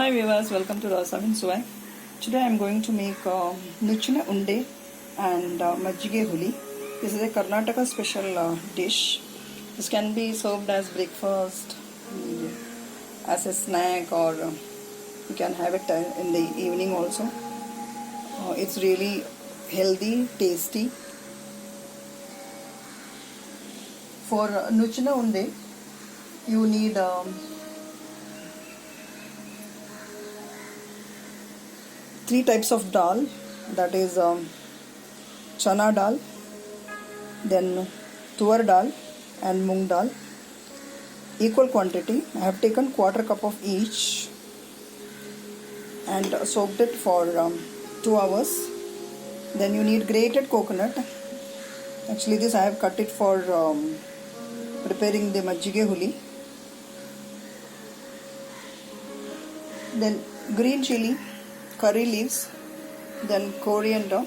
Hi viewers, welcome to Rasamin Suai. Today I am going to make Nuchina Unde and Majjige Huli. This is a Karnataka special dish. This can be served as breakfast, as a snack, or you can have it in the evening also. It's really healthy, tasty. For Nuchina Unde, you need three types of dal, that is chana dal, then tuar dal and moong dal. Equal quantity. I have taken quarter cup of each and soaked it for 2 hours. Then you need grated coconut. Actually this I have cut it for preparing the majjige huli. Then green chili, curry leaves, then coriander.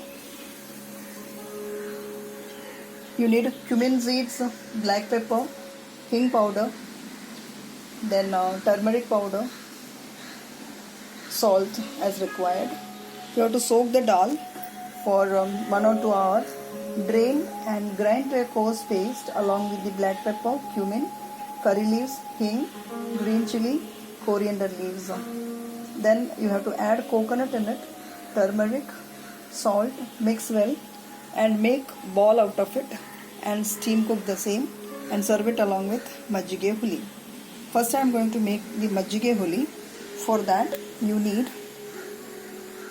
You need cumin seeds, black pepper, hing powder, then turmeric powder, salt as required. You have to soak the dal for 1 or 2 hours. Drain and grind to a coarse paste along with the black pepper, cumin, curry leaves, hing, green chili, coriander leaves. Then you have to add coconut in it, turmeric, salt, mix well and make ball out of it and steam cook the same and serve it along with majjige huli. First I am going to make the majjige huli. For that you need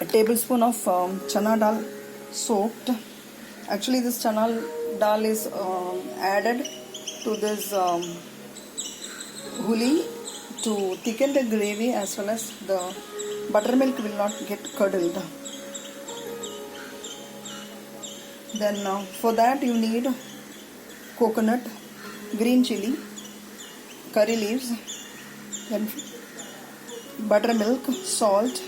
a tablespoon of chana dal soaked. Actually this chana dal is added to this huli to thicken the gravy, as well as the buttermilk will not get curdled. Then for that you need coconut, green chili, curry leaves, then buttermilk, salt,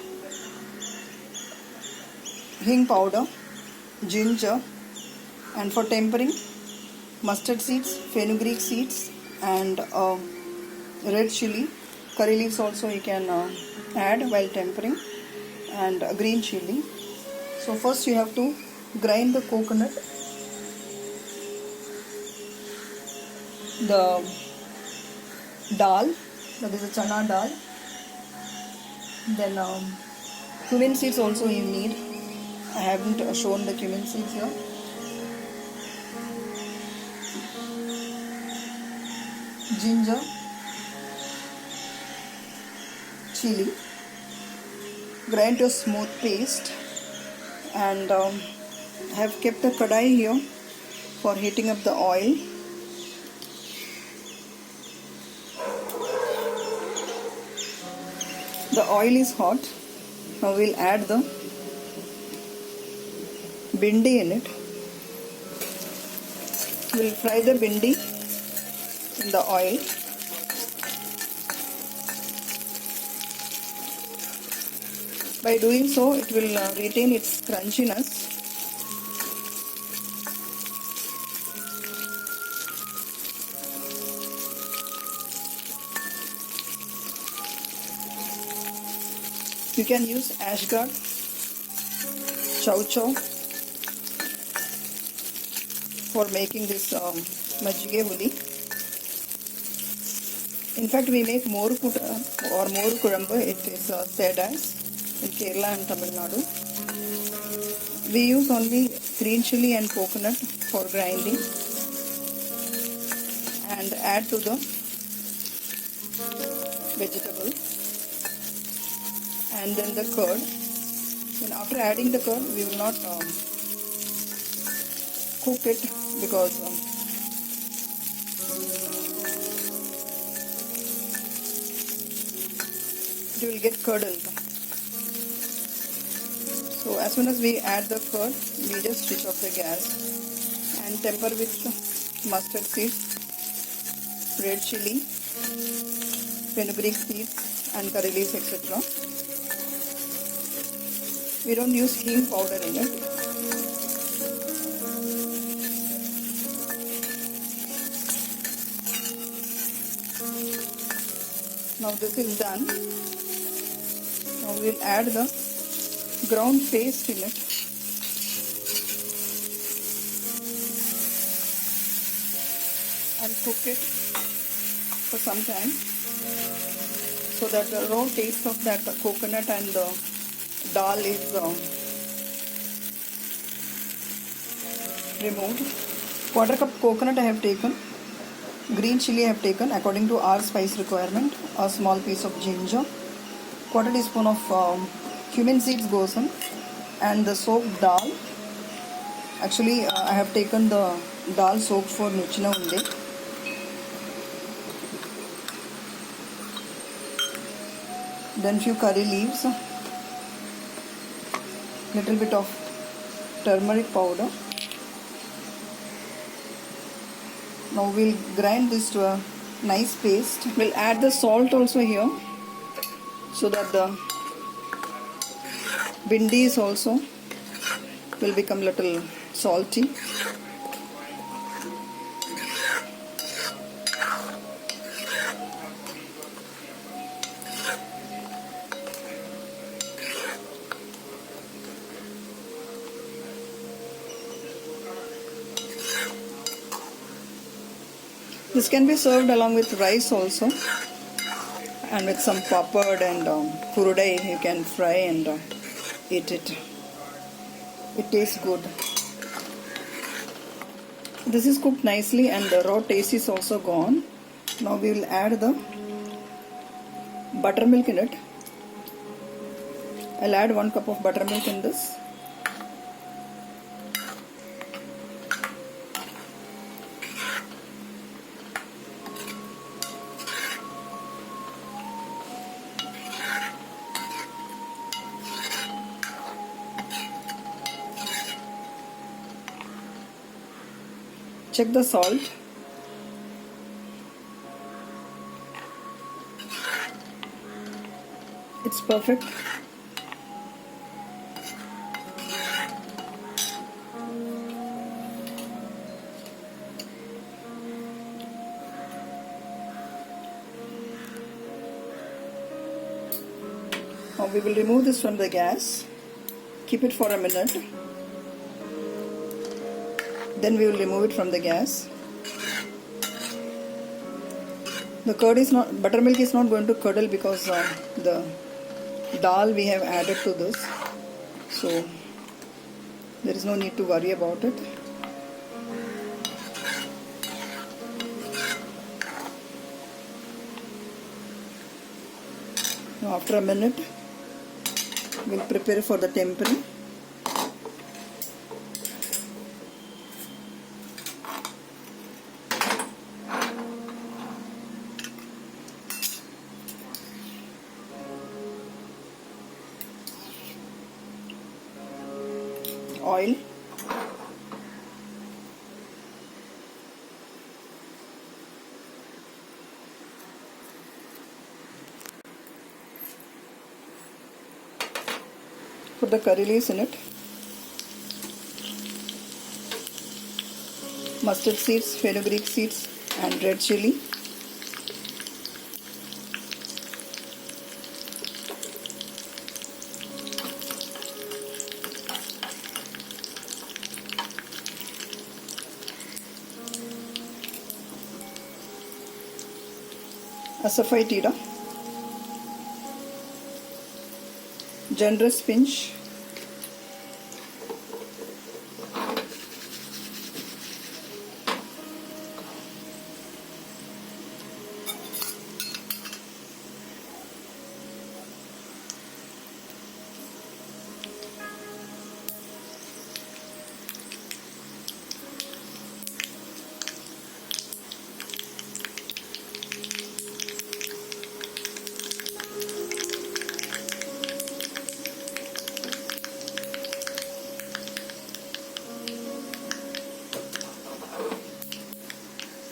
hing powder, ginger, and for tempering, mustard seeds, fenugreek seeds, and red chili. Curry leaves also you can add while tempering, and green chili. So first you have to grind the coconut, the dal, that is the chana dal, then cumin seeds also you need. I haven't shown the cumin seeds here. Ginger, chili, grind to a smooth paste, and I have kept a kadai here for heating up the oil. The oil is hot. Now we'll add the bindi in it. We'll fry the bindi in the oil. By doing so, it will retain its crunchiness. You can use ashgard, chow chow for making this majjige huli. In fact, we make moru or moru kurambu. It is said as in Kerala and Tamil Nadu. We use only green chili and coconut for grinding, and add to the vegetable, and then the curd. And after adding the curd, we will not cook it, because it will get curdled. So as soon as we add the curd, we just switch off the gas and temper with mustard seeds, red chili, fenugreek seeds, and curry leaves, etc. We don't use hing powder in it. Now this is done. Now we'll add the ground paste in it. And cook it for some time so that the raw taste of that coconut and the dal is removed. Quarter cup coconut I have taken. Green chili I have taken according to our spice requirement. A small piece of ginger. Quarter teaspoon of cumin seeds goes in. And the soaked dal. Actually I have taken the dal soaked for nuchina unde. Then few curry leaves. Little bit of turmeric powder. Now we'll grind this to a nice paste. We'll add the salt also here so that the bindis also will become little salty. This can be served along with rice also, and with some papad and kurudai you can fry and eat it. It tastes good. This is cooked nicely and the raw taste is also gone. Now we will add the buttermilk in it. I'll add 1 cup of buttermilk in this. Check the salt. It's perfect. Now we will remove this from the gas. Keep it for a minute. Then we will remove it from the gas. The buttermilk is not going to curdle because the dal we have added to this. So there is no need to worry about it. Now after a minute, we'll prepare for the tempering. Oil, put the curry leaves in it, mustard seeds, fenugreek seeds and red chili. Asafoetida, generous pinch,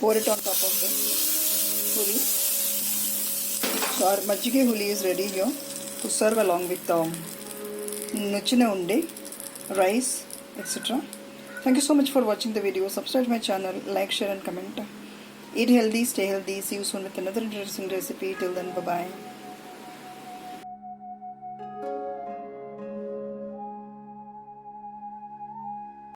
pour it on top of the huli. So our majjige huli is ready here to serve along with nuchine unde, rice, etc. Thank you so much for watching the video. Subscribe my channel, like, share and comment. Eat healthy, stay healthy. See you soon with another interesting recipe. Till then, bye bye.